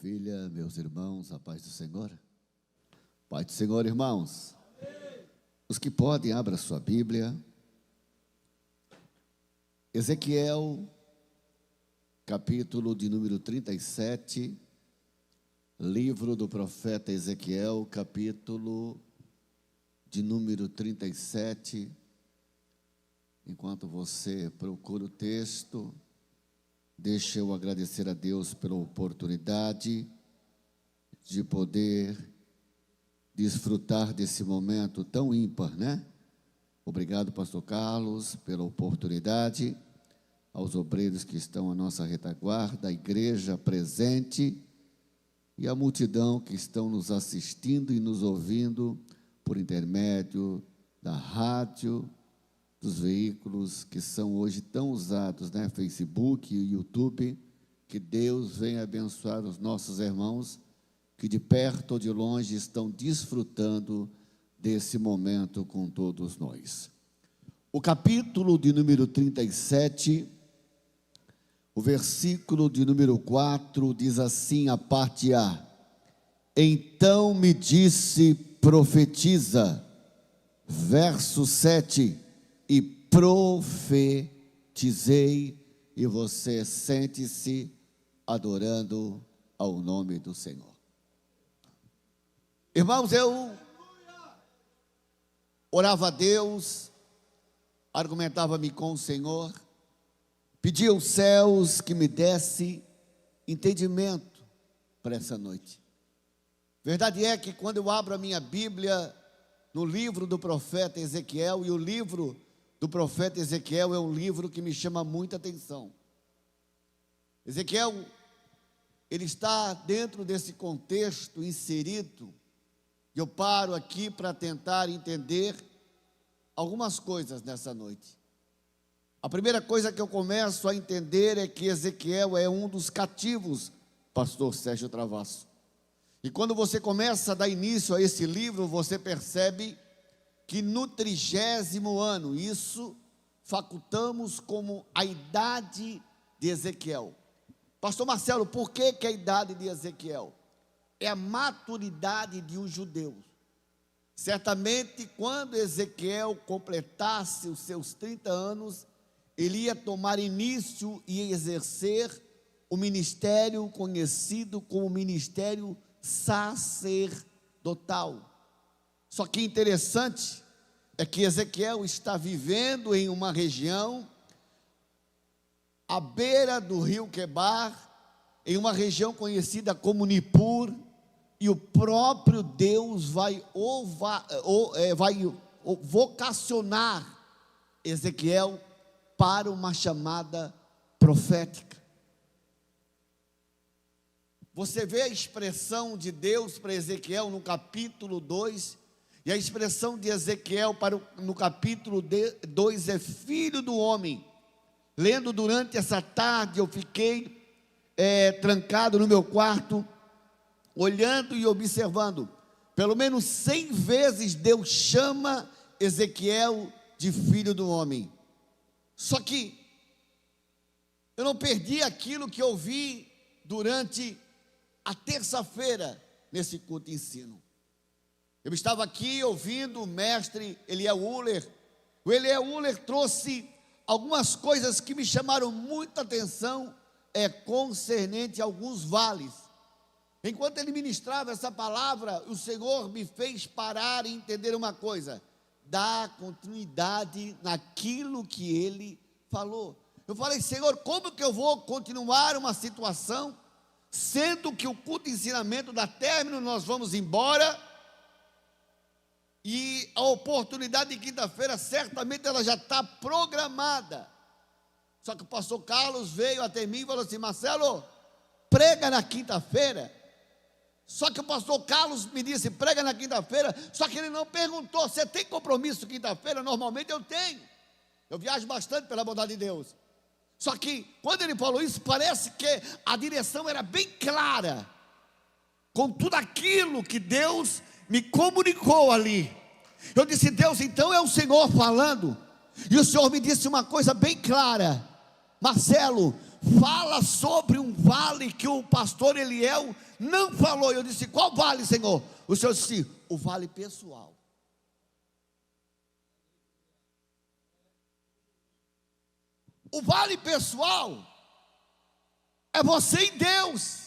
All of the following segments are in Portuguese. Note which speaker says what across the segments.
Speaker 1: filha, meus irmãos, a paz do Senhor. Paz do Senhor, irmãos. Os que podem, abra sua Bíblia. Ezequiel, capítulo de número 37, livro do profeta Ezequiel, capítulo de número 37. Enquanto você procura o texto, deixa eu agradecer a Deus pela oportunidade de poder desfrutar desse momento tão ímpar, né? Obrigado, pastor Carlos, pela oportunidade, aos obreiros que estão à nossa retaguarda, a igreja presente e a multidão que estão nos assistindo e nos ouvindo por intermédio da rádio, dos veículos que são hoje tão usados, né? Facebook e YouTube. Que Deus venha abençoar os nossos irmãos que de perto ou de longe estão desfrutando desse momento com todos nós. O capítulo de número 37, o versículo de número 4 diz assim, a parte A: então me disse, profetiza. Verso 7, e profetizei. E você sente-se adorando ao nome do Senhor. Irmãos, eu orava a Deus, argumentava-me com o Senhor, pedia aos céus que me desse entendimento para essa noite. Verdade é que quando eu abro a minha Bíblia no livro do profeta Ezequiel, e o livro do profeta Ezequiel é um livro que me chama muita atenção. Ezequiel, ele está dentro desse contexto inserido, e eu paro aqui para tentar entender algumas coisas nessa noite. A primeira coisa que eu começo a entender é que Ezequiel é um dos cativos, pastor Sérgio Travasso. E quando você começa a dar início a esse livro, você percebe que no 30º ano, isso facultamos como a idade de Ezequiel. Pastor Marcelo, por que a idade de Ezequiel? É a maturidade de um judeu. Certamente, quando Ezequiel completasse os seus 30 anos, ele ia tomar início e exercer o ministério conhecido como ministério sacerdotal. Só que interessante é que Ezequiel está vivendo em uma região à beira do rio Quebar, em uma região conhecida como Nippur, e o próprio Deus vai vocacionar Ezequiel para uma chamada profética. Você vê a expressão de Deus para Ezequiel no capítulo 2, e a expressão de Ezequiel no capítulo 2 é filho do homem. Lendo durante essa tarde, eu fiquei trancado no meu quarto, olhando e observando. Pelo menos 100 vezes Deus chama Ezequiel de filho do homem. Só que eu não perdi aquilo que eu vi durante a terça-feira nesse culto de ensino. Eu estava aqui ouvindo o mestre Eliel Uller. O Eliel Uller trouxe algumas coisas que me chamaram muita atenção, concernente a alguns vales. Enquanto ele ministrava essa palavra, o Senhor me fez parar e entender uma coisa: dar continuidade naquilo que ele falou. Eu falei, Senhor, como que eu vou continuar uma situação, sendo que o culto de ensinamento dá término, nós vamos embora, e a oportunidade de quinta-feira, certamente ela já está programada. Só que o pastor Carlos veio até mim e falou assim, Marcelo, prega na quinta-feira. Só que o pastor Carlos me disse, prega na quinta-feira, só que ele não perguntou, você tem compromisso quinta-feira? Normalmente eu tenho, eu viajo bastante pela bondade de Deus. Só que quando ele falou isso, parece que a direção era bem clara, com tudo aquilo que Deus me comunicou ali. Eu disse, Deus, então é o Senhor falando. E o Senhor me disse uma coisa bem clara: Marcelo, fala sobre um vale que o pastor Eliel não falou. Eu disse: qual vale, Senhor? O Senhor disse: o vale pessoal. O vale pessoal é você e Deus.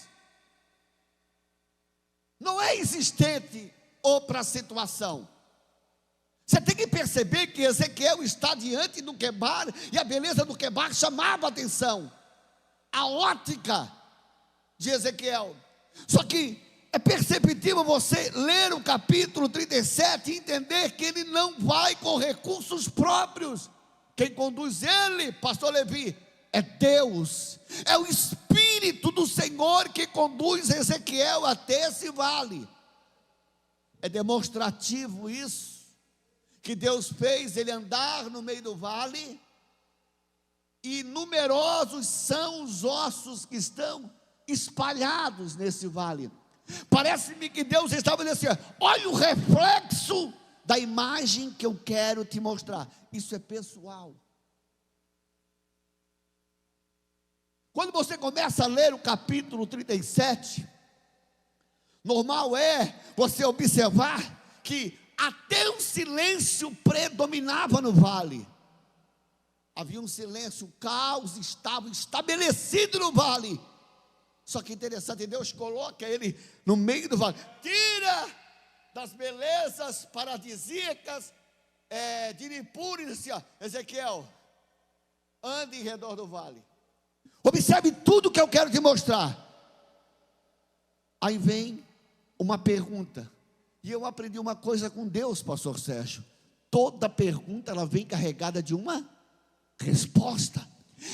Speaker 1: Não é existente outra situação. Você tem que perceber que Ezequiel está diante do Quebar, e a beleza do Quebar chamava a atenção, a ótica de Ezequiel. Só que é perceptível você ler o capítulo 37 e entender que ele não vai com recursos próprios. Quem conduz ele, pastor Levi, é Deus, é o Espírito do Senhor que conduz Ezequiel até esse vale. É demonstrativo isso, que Deus fez ele andar no meio do vale, e numerosos são os ossos que estão espalhados nesse vale. Parece-me que Deus estava dizendo assim: olha o reflexo da imagem que eu quero te mostrar. Isso é pessoal. Quando você começa a ler o capítulo 37, normal é você observar que até um silêncio predominava no vale. Havia um silêncio, o caos estava estabelecido no vale. Só que interessante, Deus coloca ele no meio do vale, tira das belezas paradisíacas de Nippur, e disse: Ezequiel, ande em redor do vale, observe tudo que eu quero te mostrar. Aí vem uma pergunta, e eu aprendi uma coisa com Deus, pastor Sérgio: toda pergunta ela vem carregada de uma resposta.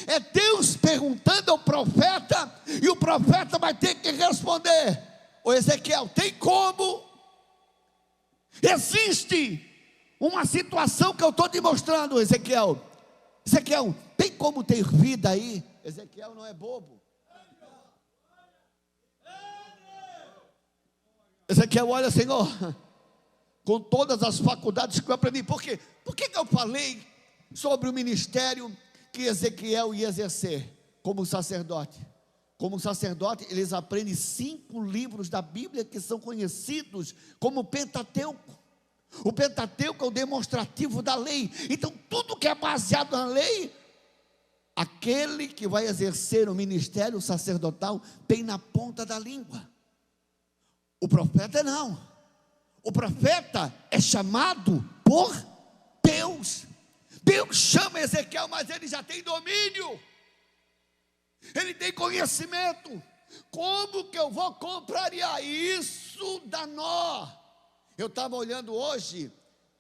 Speaker 1: É Deus perguntando ao profeta, e o profeta vai ter que responder: ô Ezequiel, tem como? Existe uma situação que eu estou te mostrando, Ezequiel. Ezequiel, tem como ter vida aí? Ezequiel não é bobo. Ezequiel, olha, Senhor, com todas as faculdades que eu aprendi. Por quê? Por que eu falei sobre o ministério que Ezequiel ia exercer como sacerdote? Como sacerdote, eles aprendem 5 livros da Bíblia que são conhecidos como Pentateuco. O Pentateuco é o demonstrativo da lei. Então tudo que é baseado na lei, aquele que vai exercer o ministério sacerdotal tem na ponta da língua. O profeta não. O profeta é chamado por Deus. Deus chama Ezequiel, mas ele já tem domínio, ele tem conhecimento. Como que eu vou contrariar isso? Dá nó. Eu estava olhando hoje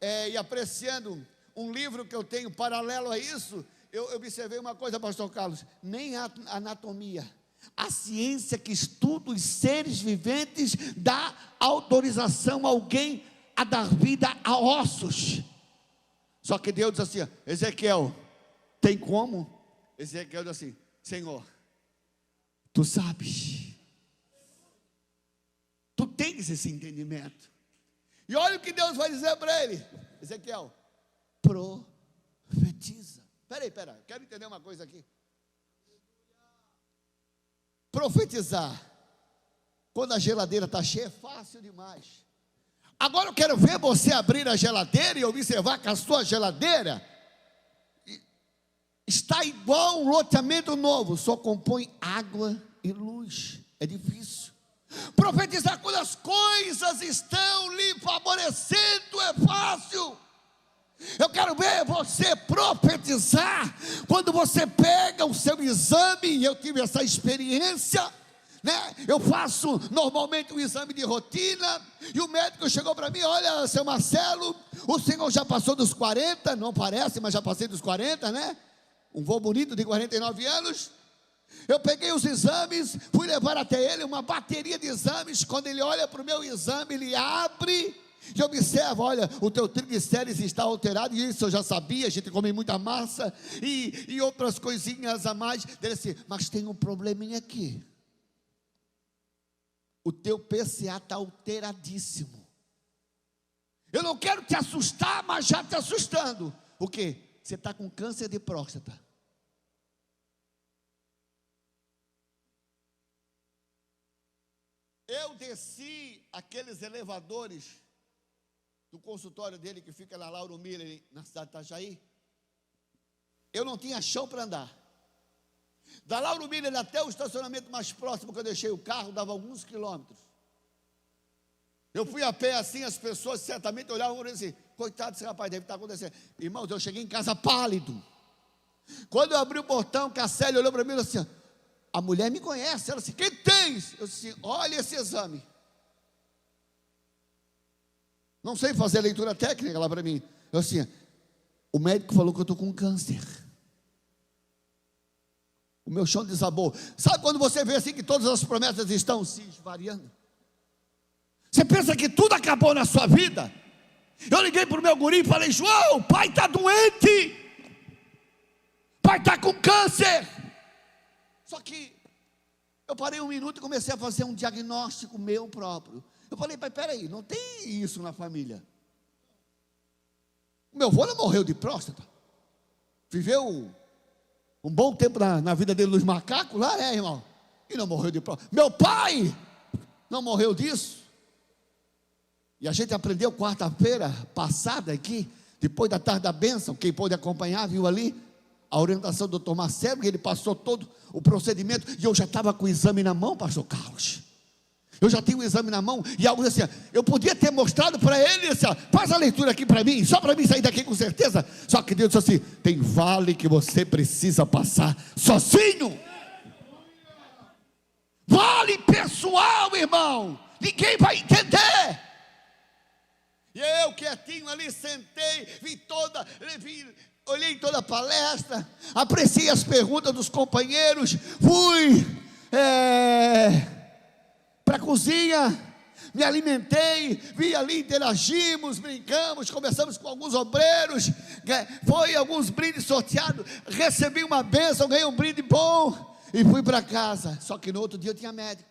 Speaker 1: e apreciando um livro que eu tenho paralelo a isso. Eu observei uma coisa, pastor Carlos: nem a anatomia, a ciência que estuda os seres viventes dá autorização a alguém a dar vida a ossos. Só que Deus diz assim: Ezequiel, tem como? Ezequiel diz assim: Senhor, tu sabes, tu tens esse entendimento. E olha o que Deus vai dizer para ele: Ezequiel, profetiza. Peraí, quero entender uma coisa aqui. Profetizar, quando a geladeira está cheia, é fácil demais. Agora eu quero ver você abrir a geladeira e observar que a sua geladeira está igual um loteamento novo, só compõe água e luz. É difícil. Profetizar quando as coisas estão lhe favorecendo é fácil. Eu quero ver você profetizar quando você pega o seu exame, e eu tive essa experiência, né? Eu faço normalmente um exame de rotina, e o médico chegou para mim: olha, seu Marcelo, o senhor já passou dos 40, não parece, mas já passei dos 40, né? Um vô bonito de 49 anos. Eu peguei os exames, fui levar até ele uma bateria de exames. Quando ele olha para o meu exame, ele abre e observa: olha, o teu triglicérides está alterado. E isso eu já sabia, a gente come muita massa e outras coisinhas a mais. Ele disse: mas tem um probleminha aqui, o teu PCA está alteradíssimo. Eu não quero te assustar, mas já te assustando. O quê? Você está com câncer de próstata. Eu desci aqueles elevadores do consultório dele, que fica na Lauro Miller, na cidade de Itajaí. Eu não tinha chão para andar. Da Lauro Miller até o estacionamento mais próximo, que eu deixei o carro, dava alguns quilômetros. Eu fui a pé assim, as pessoas certamente olhavam e falavam assim: coitado desse rapaz, deve estar acontecendo. Irmãos, eu cheguei em casa pálido. Quando eu abri o portão, que a Célia olhou para mim e falou assim: a mulher me conhece. Ela disse: quem tens? Eu disse: olha esse exame. Não sei fazer leitura técnica lá para mim. Eu disse: o médico falou que eu estou com câncer. O meu chão desabou. Sabe quando você vê assim que todas as promessas estão se esvariando? Você pensa que tudo acabou na sua vida? Eu liguei para o meu guri e falei: João, o pai está doente. O pai está com câncer. Só que eu parei um minuto e comecei a fazer um diagnóstico meu próprio. Eu falei: pai, peraí, não tem isso na família. O meu avô não morreu de próstata. Viveu um bom tempo na vida dele nos macacos lá, né, irmão? E não morreu de próstata. Meu pai não morreu disso. E a gente aprendeu quarta-feira passada aqui, depois da tarde da bênção, quem pôde acompanhar, viu ali a orientação do Dr. Marcelo, e ele passou todo o procedimento, e eu já estava com o exame na mão, pastor Carlos. Eu já tinha o exame na mão, e algo assim, eu podia ter mostrado para ele, assim, faz a leitura aqui para mim, só para mim sair daqui com certeza. Só que Deus disse assim: tem vale que você precisa passar sozinho. Vale pessoal, irmão, ninguém vai entender. E eu quietinho ali, sentei, olhei toda a palestra, apreciei as perguntas dos companheiros, fui para a cozinha, me alimentei, vi ali, interagimos, brincamos, conversamos com alguns obreiros, foi alguns brindes sorteados, recebi uma bênção, ganhei um brinde bom e fui para casa. Só que no outro dia eu tinha médico,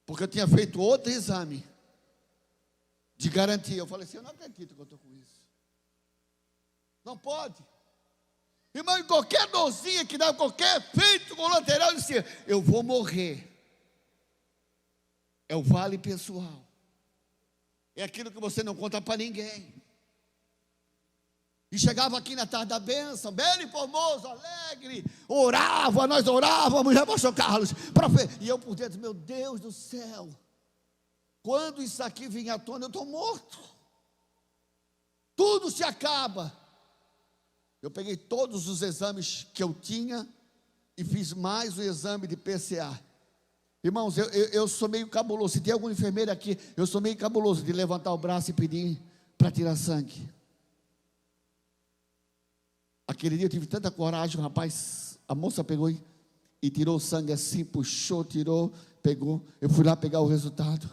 Speaker 1: porque eu tinha feito outro exame de garantia. Eu falei assim: eu não acredito que eu estou com isso. Não pode. Irmão, em qualquer dorzinha que dá, qualquer efeito colateral, eu disse: eu vou morrer. É o vale pessoal. É aquilo que você não conta para ninguém. E chegava aqui na tarde da bênção, belo e formoso, alegre, nós orávamos, já pastor Carlos, e eu por dentro: meu Deus do céu, quando isso aqui vir à tona, eu estou morto. Tudo se acaba. Eu peguei todos os exames que eu tinha e fiz mais o exame de PCA. Irmãos, eu sou meio cabuloso. Se tem alguma enfermeira aqui, eu sou meio cabuloso de levantar o braço e pedir para tirar sangue. Aquele dia eu tive tanta coragem, rapaz, a moça pegou e tirou o sangue assim, puxou, tirou, pegou. Eu fui lá pegar o resultado.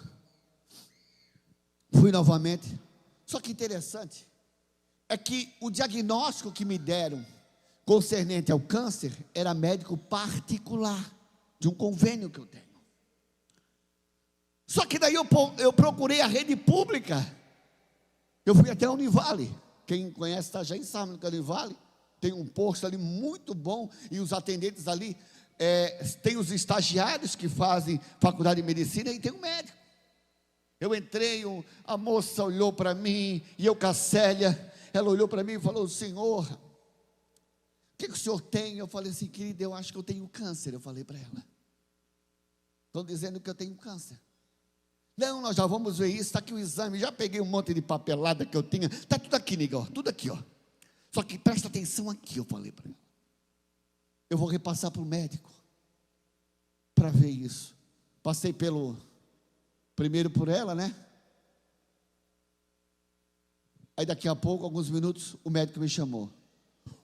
Speaker 1: Fui novamente. Só que interessante é que o diagnóstico que me deram concernente ao câncer era médico particular, de um convênio que eu tenho. Só que daí eu procurei a rede pública. Eu fui até a Univale. Quem conhece Itajaí sabe que a Univale tem um posto ali muito bom, e os atendentes ali, tem os estagiários que fazem faculdade de medicina, e tem um médico. Eu entrei, a moça olhou para mim, e eu com a Célia, ela olhou para mim e falou: senhor, o que o senhor tem? Eu falei assim: querida, eu acho que eu tenho câncer. Eu falei para ela: estão dizendo que eu tenho câncer. Não, nós já vamos ver isso, está aqui o exame, já peguei um monte de papelada que eu tinha, está tudo aqui, nega, ó, tudo aqui, ó. Só que presta atenção aqui, eu falei para ela. Eu vou repassar para o médico, para ver isso. Passei primeiro por ela, né? Aí daqui a pouco, alguns minutos, o médico me chamou.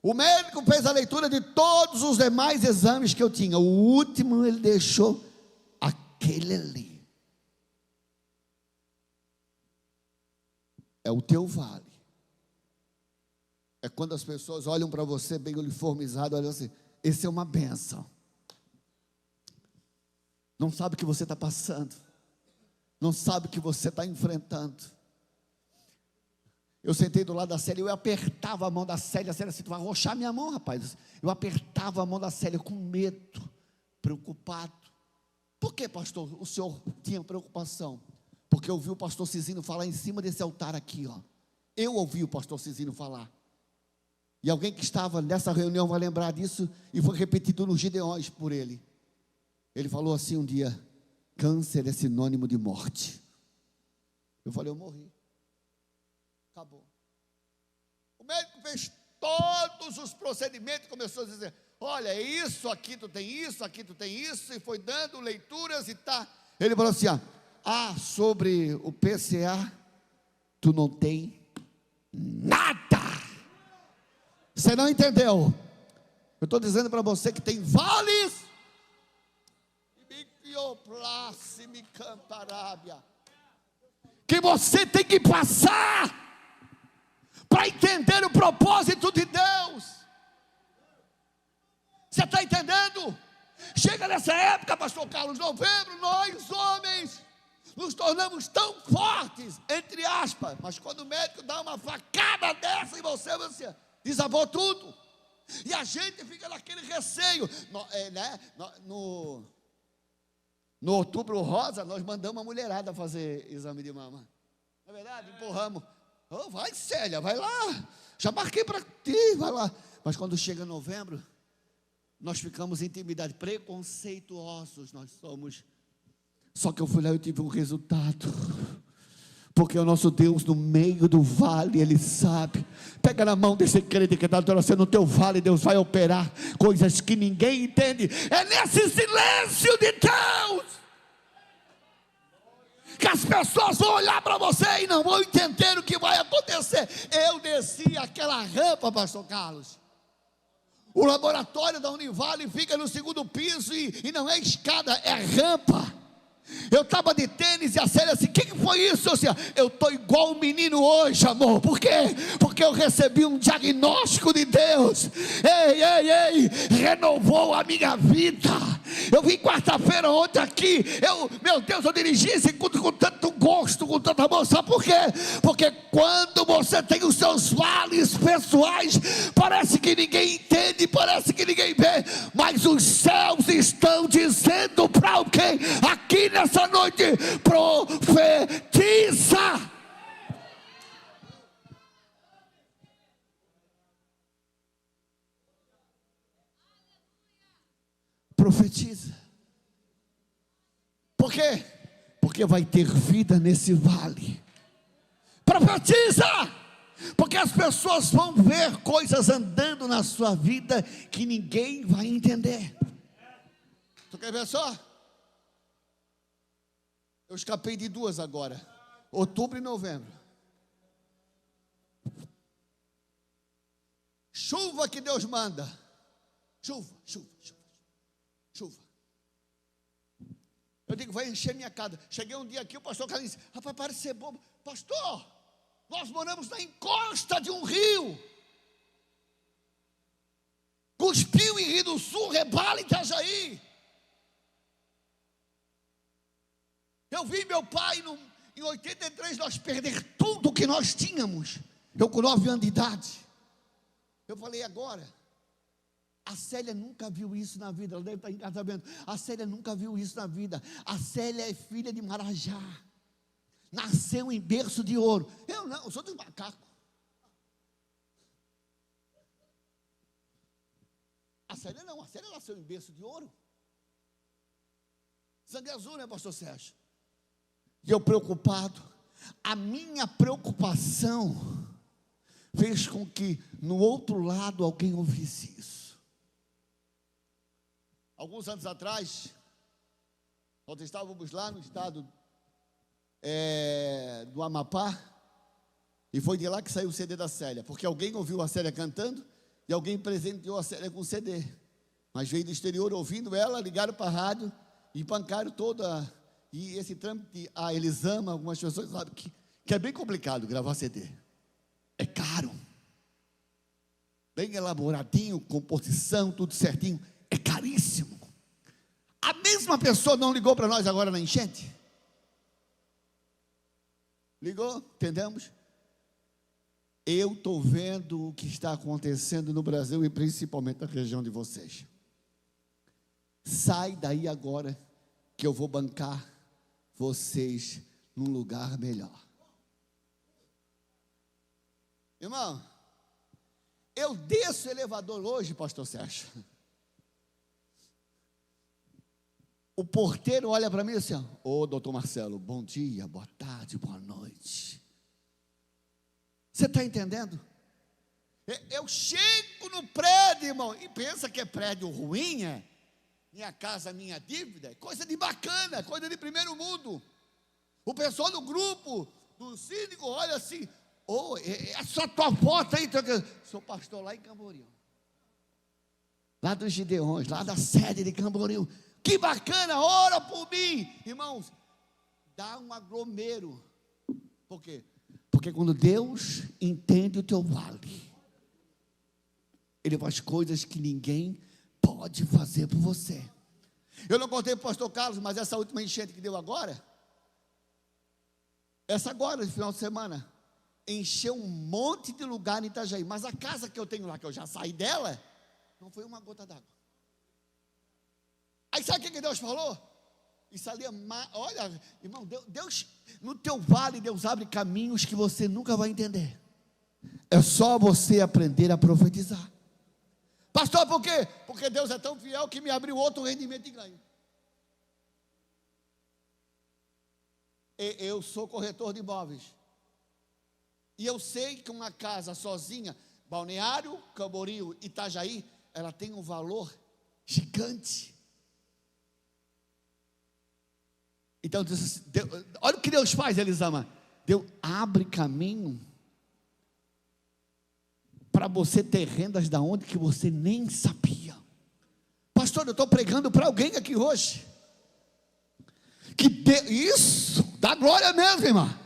Speaker 1: O médico fez a leitura de todos os demais exames que eu tinha. O último ele deixou aquele ali. É o teu vale. É quando as pessoas olham para você bem uniformizado, olham assim: esse é uma bênção. Não sabe o que você está passando, não sabe o que você está enfrentando. Eu sentei do lado da Célia, eu apertava a mão da Célia. A Célia assim: tu vai arrochar minha mão, rapaz. Eu apertava a mão da Célia com medo, preocupado. Por que, pastor, o senhor tinha preocupação? Porque eu ouvi o pastor Cizino falar em cima desse altar aqui, ó. Eu ouvi o pastor Cizino falar. E alguém que estava nessa reunião vai lembrar disso, e foi repetido nos Gideões por ele. Ele falou assim um dia: câncer é sinônimo de morte. Eu falei: eu morri. Acabou. O médico fez todos os procedimentos, começou a dizer: olha, isso, aqui tu tem isso, aqui tu tem isso, e foi dando leituras e tá. Ele falou assim: sobre o PCA, tu não tem nada. Você não entendeu? Eu estou dizendo para você que tem vales, que você tem que passar para entender o propósito de Deus. Você está entendendo? Chega nessa época, pastor Carlos, novembro, nós homens nos tornamos tão fortes, entre aspas, mas quando o médico dá uma facada dessa em você desabou tudo, e a gente fica naquele receio. No Outubro Rosa, nós mandamos uma mulherada fazer exame de mama, não é verdade? Empurramos: vai, Célia, vai lá, já marquei para ti, vai lá. Mas quando chega novembro, nós ficamos intimidados, preconceituosos nós somos. Só que eu fui lá e eu tive um resultado, porque o nosso Deus, no meio do vale, Ele sabe. Pega na mão desse crente que está torcendo no teu vale, Deus vai operar coisas que ninguém entende. É nesse silêncio de Deus que as pessoas vão olhar para você e não vão entender o que vai acontecer. Eu desci aquela rampa, pastor Carlos. O laboratório da Univale fica no segundo piso e não é escada, é rampa. Eu estava de tênis e a Célia assim: o que foi isso? Eu estou igual um menino hoje, amor. Por quê? Porque eu recebi um diagnóstico de Deus. Ei, renovou a minha vida. Eu vim quarta-feira ontem aqui, meu Deus, eu dirigi esse culto com tanto gosto, com tanto amor. Sabe por quê? Porque quando você tem os seus vales pessoais, parece que ninguém entende, parece que ninguém vê, mas os céus estão dizendo para alguém aqui nessa noite: profetiza. Profetiza. Por quê? Porque vai ter vida nesse vale. Profetiza. Porque as pessoas vão ver coisas andando na sua vida que ninguém vai entender. Tu quer ver só? Eu escapei de duas agora: outubro e novembro. Chuva que Deus manda. Chuva. Eu digo: vai encher minha casa. Cheguei um dia aqui, o pastor Carlos disse: rapaz, para de ser bobo. Pastor, nós moramos na encosta de um rio. Cuspiu em Rio do Sul, Rebala, Itajaí. Eu vi meu pai, em 83, nós perder tudo que nós tínhamos. Eu com 9 anos de idade. Eu falei: agora. A Célia nunca viu isso na vida. Ela deve estar em casa vendo. A Célia nunca viu isso na vida. A Célia é filha de Marajá. Nasceu em berço de ouro. Eu não, eu sou dos macacos. A Célia não, a Célia nasceu em berço de ouro. Sangue azul, né, pastor Sérgio? E eu preocupado. A minha preocupação fez com que no outro lado alguém ouvisse isso. Alguns anos atrás, nós estávamos lá no estado do Amapá, e foi de lá que saiu o CD da Célia, porque alguém ouviu a Célia cantando, e alguém presenteou a Célia com CD, mas veio do exterior ouvindo ela, ligaram para a rádio, e empancaram toda, e esse trâmite, a Elisama, algumas pessoas sabem que é bem complicado gravar CD, é caro, bem elaboradinho, composição, tudo certinho, é caríssimo. A mesma pessoa não ligou para nós agora na enchente? Ligou, entendemos? Eu estou vendo o que está acontecendo no Brasil e principalmente na região de vocês. Sai daí agora, que eu vou bancar vocês num lugar melhor. Irmão, eu desço o elevador hoje, pastor Sérgio. O porteiro olha para mim assim: ô doutor Marcelo, bom dia, boa tarde, boa noite. Você está entendendo? Eu chego no prédio, irmão, e pensa que é prédio ruim, é? Minha casa, minha dívida, coisa de bacana, coisa de primeiro mundo. O pessoal do grupo, do síndico, olha assim: ô, é só tua foto aí. Sou pastor lá em Camboriú, lá dos Gideões, lá da sede de Camboriú. Que bacana, ora por mim. Irmãos, dá um aglomero. Por quê? Porque quando Deus entende o teu vale, Ele faz coisas que ninguém pode fazer por você. Eu não contei para o pastor Carlos, mas essa última enchente que deu agora, essa agora, de final de semana, encheu um monte de lugar em Itajaí. Mas a casa que eu tenho lá, que eu já saí dela, não foi uma gota d'água. Aí sabe o que Deus falou? Isso ali é olha, irmão, Deus, no teu vale, Deus abre caminhos que você nunca vai entender. É só você aprender a profetizar. Pastor, por quê? Porque Deus é tão fiel que me abriu outro rendimento e ganho. Eu sou corretor de imóveis. E eu sei que uma casa sozinha, Balneário, Camboriú, Itajaí, ela tem um valor gigante. Então, Deus, olha o que Deus faz, Elisama. Deus abre caminho para você ter rendas da onde que você nem sabia. Pastor, eu estou pregando para alguém aqui hoje. Isso, dá glória mesmo, irmã.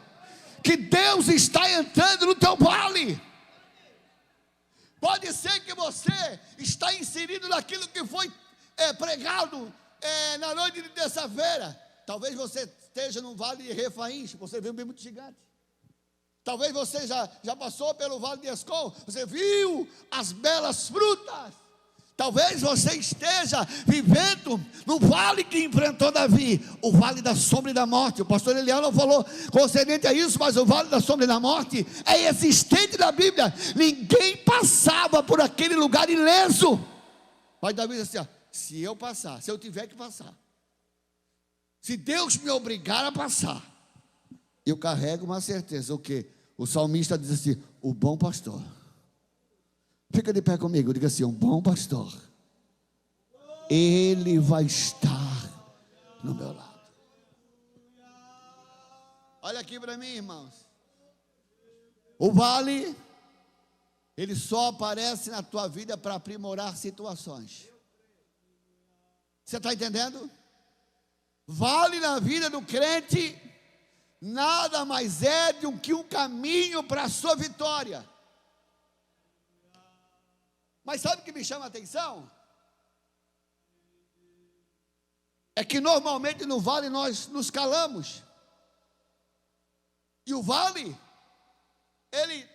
Speaker 1: Que Deus está entrando no teu vale. Pode ser que você está inserido naquilo que foi pregado na noite de terça-feira. Talvez você esteja no vale de Refaíns, você viu bem muito gigante. Talvez você já passou pelo vale de Escol, você viu as belas frutas. Talvez você esteja vivendo no vale que enfrentou Davi, o vale da sombra e da morte. O pastor Eliel não falou concernente a isso, mas o vale da sombra e da morte é existente na Bíblia. Ninguém passava por aquele lugar ileso. Mas Davi disse assim: se eu passar, se eu tiver que passar, se Deus me obrigar a passar, eu carrego uma certeza. O que? O salmista diz assim: o bom pastor. Fica de pé comigo, diga assim: um bom pastor, Ele vai estar no meu lado. Olha aqui para mim, irmãos. O vale, ele só aparece na tua vida para aprimorar situações. Você está entendendo? Vale na vida do crente nada mais é do que um caminho para a sua vitória. Mas sabe o que me chama a atenção? É que normalmente no vale nós nos calamos. E o vale, ele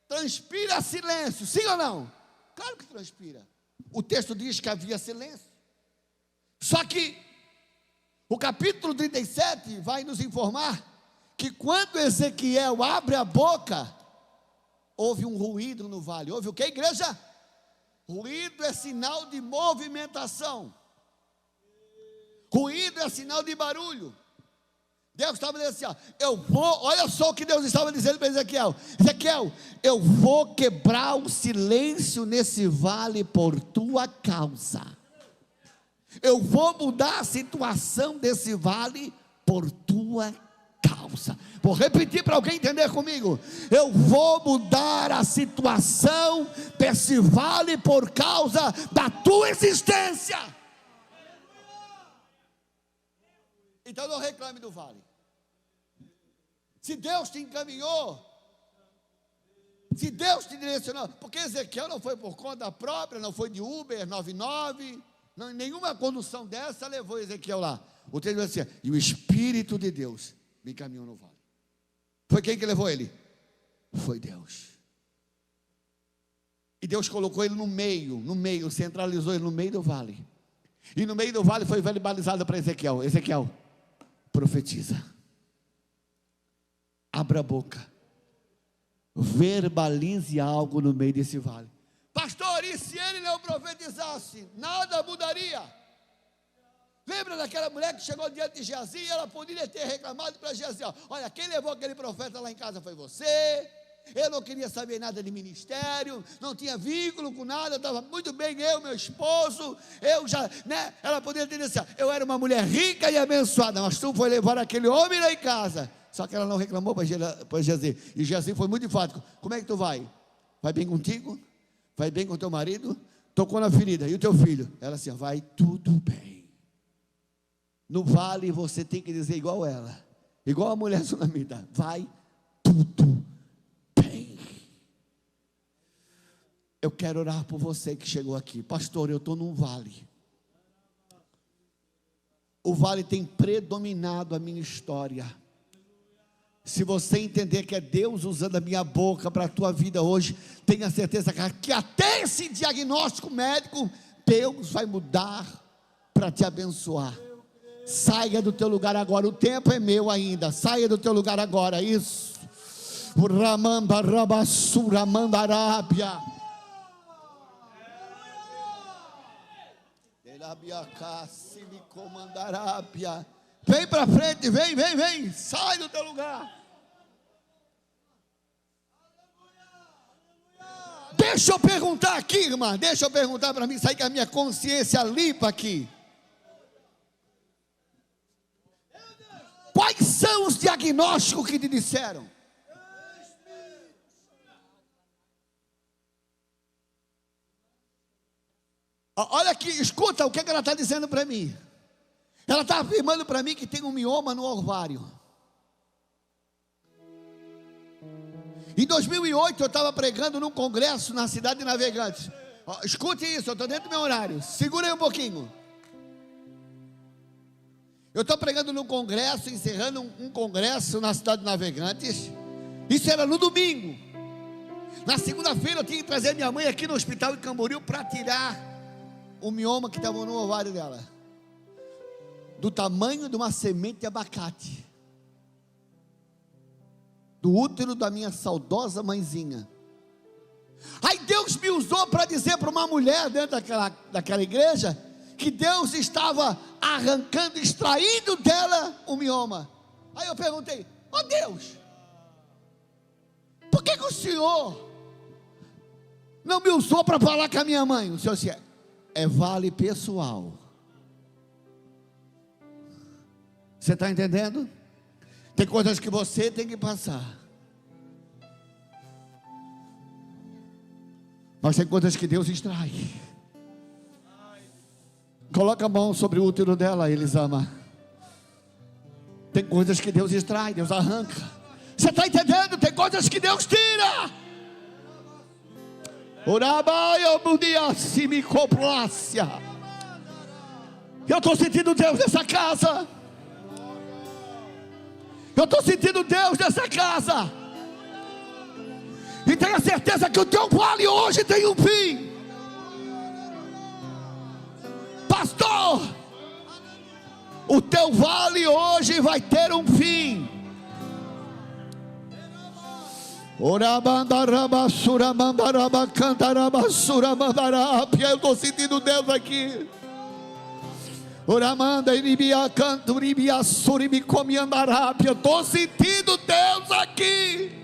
Speaker 1: transpira silêncio, sim ou não? Claro que transpira. O texto diz que havia silêncio. Só que o capítulo 37 vai nos informar que quando Ezequiel abre a boca, houve um ruído no vale. Houve o que, igreja? Ruído é sinal de movimentação. Ruído é sinal de barulho. Deus estava dizendo assim: olha só o que Deus estava dizendo para Ezequiel: Ezequiel, eu vou quebrar o silêncio nesse vale por tua causa. Eu vou mudar a situação desse vale por tua causa. Vou repetir para alguém entender comigo: eu vou mudar a situação desse vale por causa da tua existência. Então não reclame do vale. Se Deus te encaminhou, se Deus te direcionou, porque Ezequiel não foi por conta própria, não foi de Uber 99, não, nenhuma condução dessa levou Ezequiel lá. O texto diz assim: e o Espírito de Deus me encaminhou no vale. Foi quem que levou ele? Foi Deus. E Deus colocou ele no meio, centralizou ele no meio do vale. E no meio do vale foi verbalizado para Ezequiel: Ezequiel, profetiza. Abra a boca. Verbalize algo no meio desse vale. Pastor, e se ele não profetizasse? Nada mudaria. Lembra daquela mulher que chegou diante de Geazi e ela poderia ter reclamado para Geazi: olha, quem levou aquele profeta lá em casa foi você. Eu não queria saber nada de ministério, não tinha vínculo com nada, estava muito bem eu, meu esposo, eu já, né? Ela poderia ter dito assim: eu era uma mulher rica e abençoada, mas tu foi levar aquele homem lá em casa. Só que ela não reclamou para Geazi. E Geazi foi muito enfático: como é que tu vai? Vai bem contigo? Vai bem com teu marido? Tocou na ferida, e o teu filho? Ela assim: vai tudo bem. No vale você tem que dizer igual ela, igual a mulher sunamita: vai tudo bem. Eu quero orar por você que chegou aqui. Pastor, eu estou num vale. O vale tem predominado a minha história. Se você entender que é Deus usando a minha boca para a tua vida hoje, tenha certeza que até esse diagnóstico médico, Deus vai mudar para te abençoar. Saia do teu lugar agora, o tempo é meu ainda. Saia do teu lugar agora, isso. O Ramamba Rabassura Mandarábia. Vem para frente, vem, sai do teu lugar. Deixa eu perguntar aqui, irmã, deixa eu perguntar para mim, sair que a minha consciência limpa aqui. Quais são os diagnósticos que te disseram? Olha aqui, escuta o que ela está dizendo para mim. Ela está afirmando para mim que tem um mioma no ovário. Em 2008 eu estava pregando num congresso na cidade de Navegantes. Escute isso, eu estou dentro do meu horário. Segura aí um pouquinho. Eu estou pregando num congresso, encerrando um congresso na cidade de Navegantes. Isso era no domingo. Na segunda-feira eu tinha que trazer minha mãe aqui no hospital em Camboriú para tirar o mioma que estava no ovário dela, do tamanho de uma semente de abacate, do útero da minha saudosa mãezinha. Aí Deus me usou para dizer para uma mulher dentro daquela igreja, que Deus estava arrancando, extraindo dela o mioma. Aí eu perguntei: ó Deus, por que o Senhor não me usou para falar com a minha mãe? O Senhor disse: é vale pessoal. Você está entendendo? Tem coisas que você tem que passar, mas tem coisas que Deus extrai. Coloca a mão sobre o útero dela, Elisama. Tem coisas que Deus extrai, Deus arranca. Você está entendendo? Tem coisas que Deus tira. Eu estou sentindo Deus nessa casa. Eu estou sentindo Deus nessa casa. E tenha certeza que o teu vale hoje tem um fim. Pastor, o teu vale hoje vai ter um fim. Eu estou sentindo Deus aqui. Eu estou sentindo Deus aqui.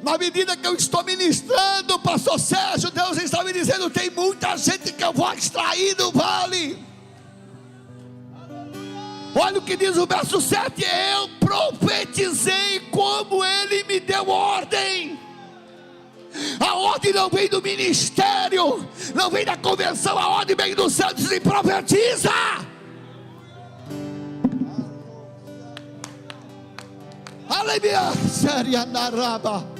Speaker 1: Na medida que eu estou ministrando, pastor Sérgio, Deus está me dizendo: tem muita gente que eu vou extrair do vale. Olha o que diz o verso 7: eu profetizei como ele me deu ordem. A ordem não vem do ministério, não vem da convenção, a ordem vem do céu. Diz: profetiza. Aleluia, séria naraba.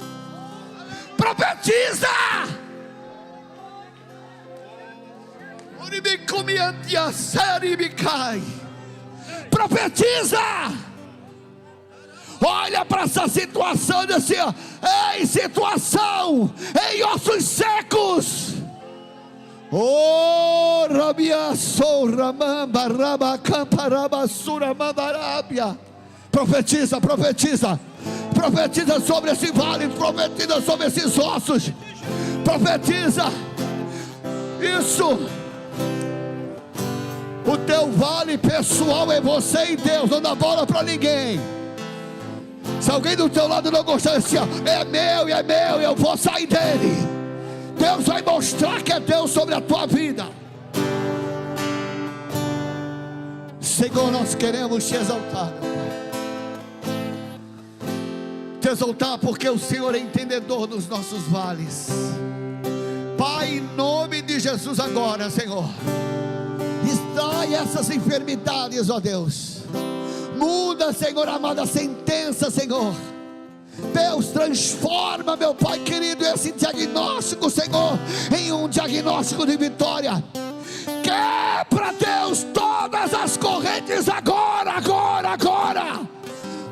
Speaker 1: Profetiza. Profetiza. Olha para essa situação e diz assim: ei, situação, ei, ossos secos, Oh, Rabia Soura Mamba Raba Camparaba Sura Mandarábia. Profetiza, profetiza, profetiza sobre esse vale, profetiza sobre esses ossos, profetiza isso. O teu vale pessoal é você e Deus, não dá bola para ninguém. Se alguém do teu lado não gostar, assim, é meu, eu vou sair dele. Deus vai mostrar que é Deus sobre a tua vida. Senhor, nós queremos te exaltar, te exaltar porque o Senhor é entendedor dos nossos vales. Pai, em nome de Jesus agora, Senhor, distrai essas enfermidades, ó Deus. Muda, Senhor amado, a sentença, Senhor. Deus, transforma, meu Pai querido, esse diagnóstico, Senhor, em um diagnóstico de vitória. Quebra, Deus, todas as correntes agora.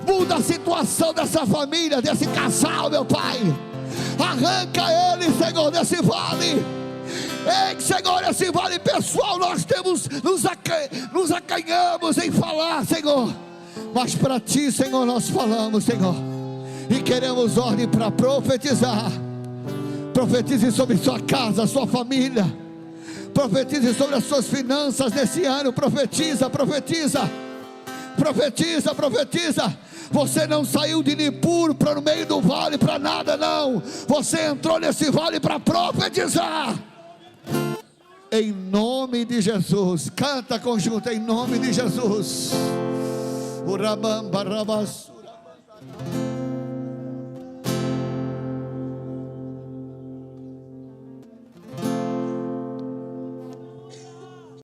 Speaker 1: Muda a situação dessa família, desse casal, meu Pai. Arranca ele, Senhor, desse vale. Ei, Senhor, esse vale pessoal, nós temos, nos acanhamos em falar, Senhor, mas para Ti, Senhor, nós falamos, Senhor, e queremos ordem para profetizar. Profetize sobre sua casa, sua família. Profetize sobre as suas finanças nesse ano. Profetiza. Você não saiu de Nipur para no meio do vale para nada, não. Você entrou nesse vale para profetizar. Em nome de Jesus. Canta conjunto, em nome de Jesus. O Rabam Barabas.